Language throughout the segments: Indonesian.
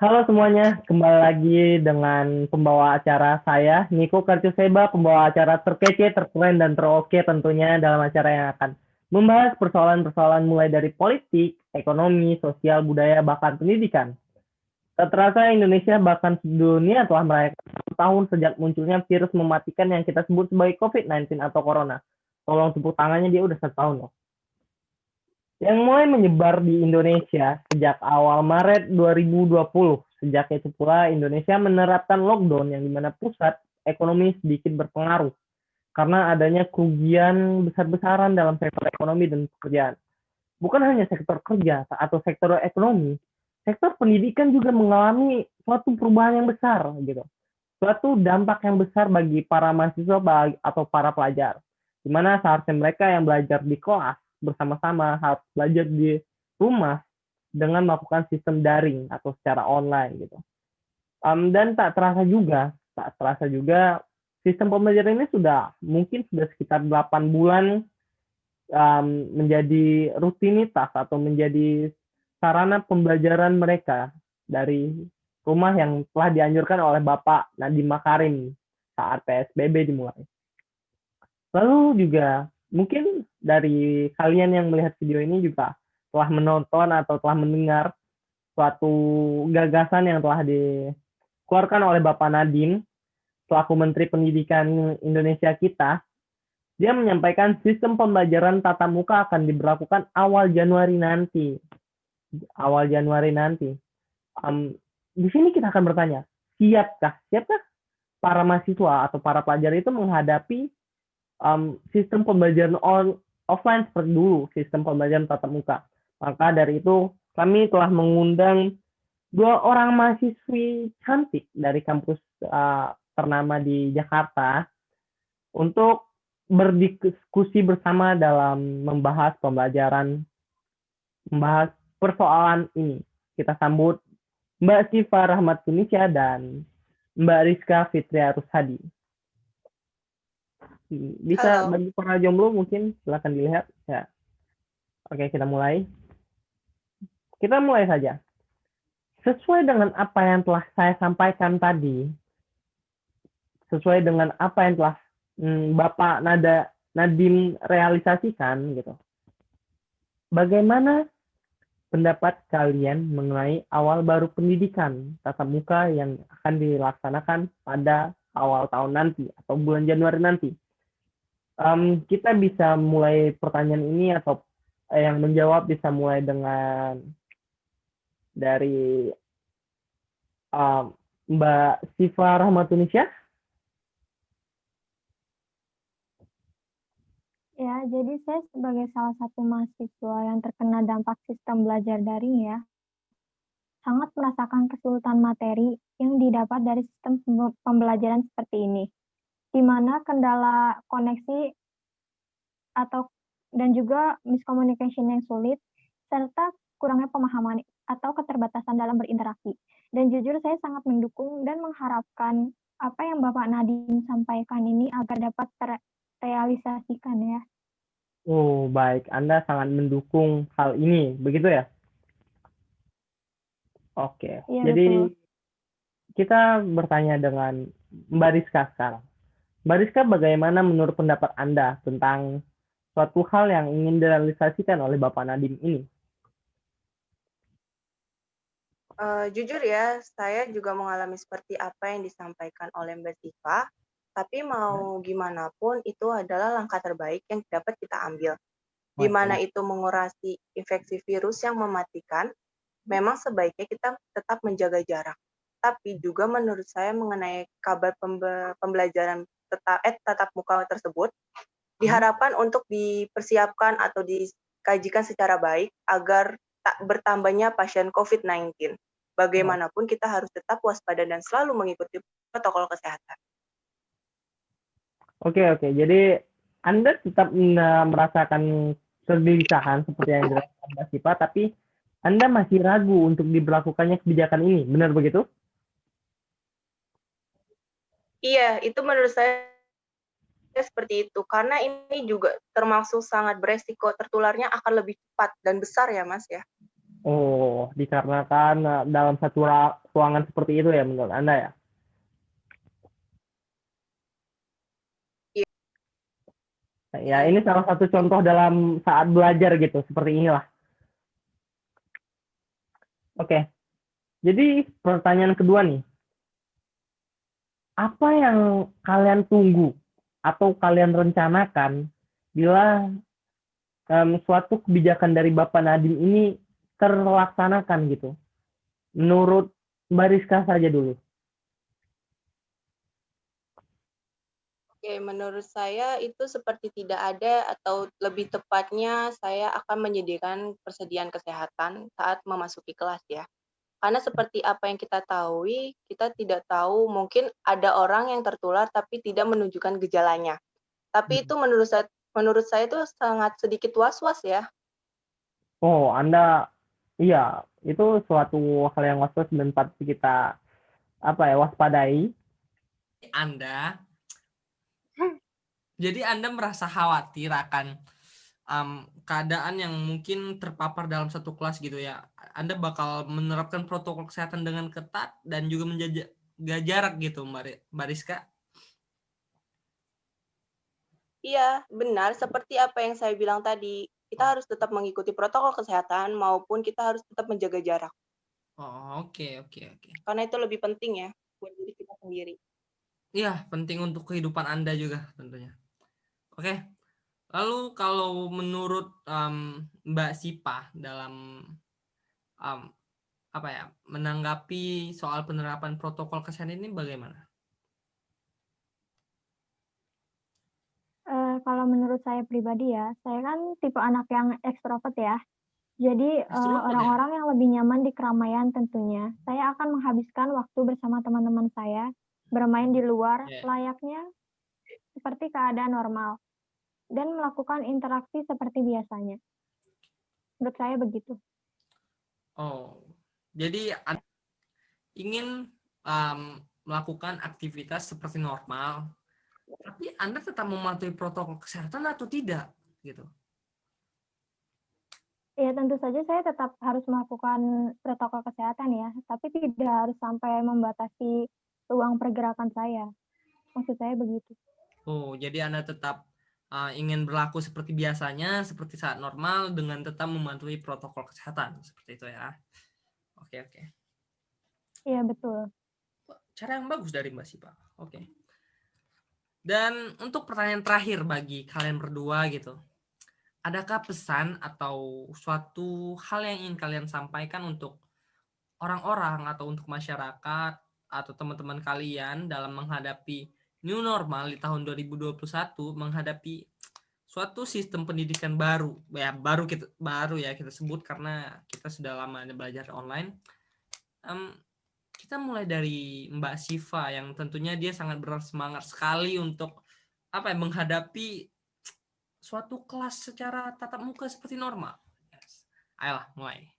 Halo semuanya, kembali lagi dengan pembawa acara saya, Niko Kartuseba, pembawa acara terkece, terkeren, dan teroke tentunya dalam acara yang akan membahas persoalan-persoalan mulai dari politik, ekonomi, sosial, budaya, bahkan pendidikan. Tak terasa Indonesia bahkan dunia telah merayakan 1 tahun sejak munculnya virus mematikan yang kita sebut sebagai COVID-19 atau Corona. Tolong tepuk tangannya, dia udah 1 tahun loh. Yang mulai menyebar di Indonesia sejak awal Maret 2020. Sejak itu pula Indonesia menerapkan lockdown yang dimana pusat ekonomi sedikit berpengaruh karena adanya kerugian besar-besaran dalam sektor ekonomi dan pekerjaan. Bukan hanya sektor kerja atau sektor ekonomi, sektor pendidikan juga mengalami suatu perubahan yang besar gitu. Suatu dampak yang besar bagi para mahasiswa atau para pelajar. Di mana seharusnya mereka yang belajar di kelas bersama-sama harus belajar di rumah dengan melakukan sistem daring atau secara online gitu. Dan tak terasa juga sistem pembelajaran ini mungkin sudah sekitar 8 bulan menjadi rutinitas atau menjadi sarana pembelajaran mereka dari rumah yang telah dianjurkan oleh Bapak Nadiem Makarim saat PSBB dimulai. Lalu juga mungkin dari kalian yang melihat video ini juga telah menonton atau telah mendengar suatu gagasan yang telah dikeluarkan oleh Bapak Nadiem selaku Menteri Pendidikan Indonesia kita. Dia menyampaikan sistem pembelajaran tatap muka akan diberlakukan awal Januari nanti. Awal Januari nanti. Di sini kita akan bertanya, siapkah para mahasiswa atau para pelajar itu menghadapi sistem pembelajaran offline seperti dulu, sistem pembelajaran tatap muka. Maka dari itu kami telah mengundang 2 orang mahasiswi cantik dari kampus ternama di Jakarta untuk berdiskusi bersama dalam membahas persoalan ini. Kita sambut Mbak Siva Rahmat Tunisya dan Mbak Rizka Fitria Rushadi. Bisa bagi para jomblo mungkin silakan dilihat ya. Oke, kita mulai. Kita mulai saja. Sesuai dengan apa yang telah saya sampaikan tadi, sesuai dengan apa yang telah Bapak Nadiem realisasikan gitu. Bagaimana pendapat kalian mengenai awal baru pendidikan tatap muka yang akan dilaksanakan pada awal tahun nanti atau bulan Januari nanti? Kita bisa mulai pertanyaan ini atau yang menjawab bisa mulai dengan dari Mbak Siva Rahmatunisya. Ya, jadi saya sebagai salah satu mahasiswa yang terkena dampak sistem belajar daring ya, sangat merasakan kesulitan materi yang didapat dari sistem pembelajaran seperti ini, di mana kendala koneksi dan juga miscommunication yang sulit, serta kurangnya pemahaman atau keterbatasan dalam berinteraksi. Dan jujur saya sangat mendukung dan mengharapkan apa yang Bapak Nadiem sampaikan ini agar dapat terrealisasikan ya. Oh, baik. Anda sangat mendukung hal ini, begitu ya? Oke. Iya, jadi betul. Kita bertanya dengan Mbak Rizka sekarang. Mbak Rizka, bagaimana menurut pendapat Anda tentang suatu hal yang ingin direalisasikan oleh Bapak Nadiem ini? Jujur ya, saya juga mengalami seperti apa yang disampaikan oleh Mbak Siva, tapi mau gimana pun itu adalah langkah terbaik yang dapat kita ambil. Di mana itu mengurangi infeksi virus yang mematikan, memang sebaiknya kita tetap menjaga jarak. Tapi juga menurut saya mengenai kabar pembelajaran tatap muka tersebut, diharapkan untuk dipersiapkan atau dikajikan secara baik agar tak bertambahnya pasien COVID-19. Bagaimanapun kita harus tetap waspada dan selalu mengikuti protokol kesehatan. Oke. Jadi Anda tetap merasakan kegelisahan seperti yang dilakukan Mbak Siva, tapi Anda masih ragu untuk diberlakukannya kebijakan ini, benar begitu? Iya, itu menurut saya seperti itu. Karena ini juga termasuk sangat beresiko, tertularnya akan lebih cepat dan besar ya Mas ya. Oh, dikarenakan dalam ruangan seperti itu ya menurut Anda ya? Iya. Ya, ini salah satu contoh dalam saat belajar gitu, seperti inilah. Oke, jadi pertanyaan kedua nih, apa yang kalian tunggu atau kalian rencanakan bila suatu kebijakan dari Bapak Nadiem ini terlaksanakan gitu? Menurut Mbak Rizka saja dulu. Oke, menurut saya itu seperti tidak ada atau lebih tepatnya saya akan menyediakan persediaan kesehatan saat memasuki kelas ya. Karena seperti apa yang kita tahu, kita tidak tahu mungkin ada orang yang tertular tapi tidak menunjukkan gejalanya. Tapi itu menurut saya itu sangat sedikit was-was ya. Oh, Anda, iya, itu suatu hal yang was-was dan patut kita waspadai. Anda, jadi Anda merasa khawatir akan keadaan yang mungkin terpapar dalam satu kelas gitu ya. Anda bakal menerapkan protokol kesehatan dengan ketat dan juga menjaga jarak gitu, Mbak Rizka. Iya, benar. Seperti apa yang saya bilang tadi, kita harus tetap mengikuti protokol kesehatan maupun kita harus tetap menjaga jarak. Oh, oke. Karena itu lebih penting ya buat diri kita sendiri. Iya, penting untuk kehidupan Anda juga tentunya. Oke. Lalu kalau menurut Mbak Sipa dalam menanggapi soal penerapan protokol kesehatan ini bagaimana? Kalau menurut saya pribadi ya, saya kan tipe anak yang ekstrovert ya. Jadi Ekstrovert ya? orang-orang yang lebih nyaman di keramaian tentunya. Saya akan menghabiskan waktu bersama teman-teman saya, bermain di luar Yeah. layaknya seperti keadaan normal, dan melakukan interaksi seperti biasanya. Menurut saya begitu. Oh, jadi ingin melakukan aktivitas seperti normal, tapi Anda tetap mematuhi protokol kesehatan atau tidak, gitu? Ya tentu saja saya tetap harus melakukan protokol kesehatan ya, tapi tidak harus sampai membatasi ruang pergerakan saya. Maksud saya begitu. Oh, jadi Anda tetap ingin berlaku seperti biasanya, seperti saat normal, dengan tetap mematuhi protokol kesehatan, seperti itu ya. Oke. Iya betul. Cara yang bagus dari Mbak Sipa. Oke. Dan untuk pertanyaan terakhir bagi kalian berdua gitu, adakah pesan atau suatu hal yang ingin kalian sampaikan untuk orang-orang atau untuk masyarakat atau teman-teman kalian dalam menghadapi new normal di tahun 2021, menghadapi suatu sistem pendidikan baru ya kita sebut karena kita sudah lama belajar online. Kita mulai dari Mbak Siva yang tentunya dia sangat bersemangat sekali untuk menghadapi suatu kelas secara tatap muka seperti normal. Yes. Ayolah, mulai.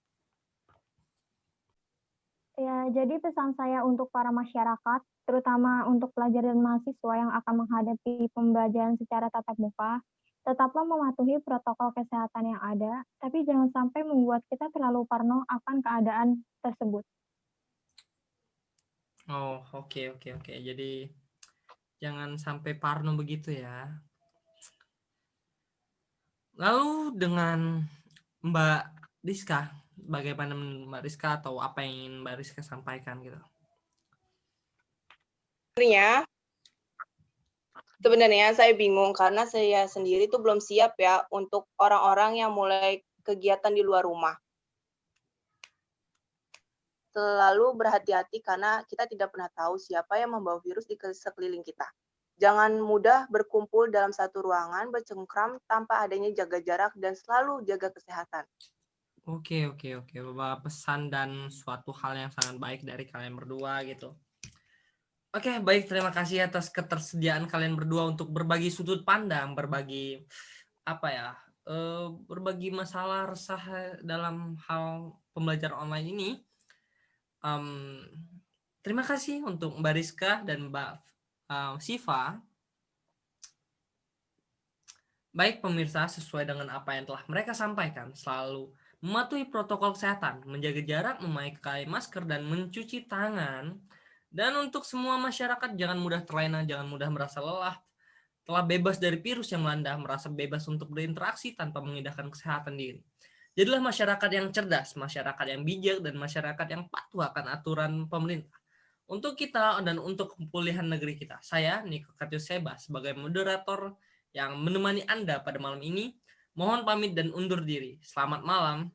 Ya, jadi pesan saya untuk para masyarakat, terutama untuk pelajar dan mahasiswa yang akan menghadapi pembelajaran secara tatap muka, tetaplah mematuhi protokol kesehatan yang ada, tapi jangan sampai membuat kita terlalu parno akan keadaan tersebut. Oh, oke. Jadi jangan sampai parno begitu ya. Lalu dengan Mbak Rizka, bagaimana Mbak Rizka atau apa yang ingin Mbak Rizka sampaikan gitu? Sebenarnya saya bingung karena saya sendiri tuh belum siap ya untuk orang-orang yang mulai kegiatan di luar rumah. Selalu berhati-hati karena kita tidak pernah tahu siapa yang membawa virus di sekeliling kita. Jangan mudah berkumpul dalam satu ruangan, bercengkram tanpa adanya jaga jarak dan selalu jaga kesehatan. Oke. Bapak pesan dan suatu hal yang sangat baik dari kalian berdua gitu. Oke, baik. Terima kasih atas ketersediaan kalian berdua untuk berbagi sudut pandang, berbagi berbagi masalah resah dalam hal pembelajaran online ini. Terima kasih untuk Mbak Rizka dan Mbak Siva. Baik pemirsa, sesuai dengan apa yang telah mereka sampaikan, selalu mematuhi protokol kesehatan, menjaga jarak, memakai masker, dan mencuci tangan. Dan untuk semua masyarakat, jangan mudah terlena, jangan mudah merasa lelah. Telah bebas dari virus yang melanda, merasa bebas untuk berinteraksi tanpa mengindahkan kesehatan diri. Jadilah masyarakat yang cerdas, masyarakat yang bijak, dan masyarakat yang patuh akan aturan pemerintah. Untuk kita dan untuk pemulihan negeri kita, saya Niko Kartiuseba sebagai moderator yang menemani Anda pada malam ini, mohon pamit dan undur diri. Selamat malam.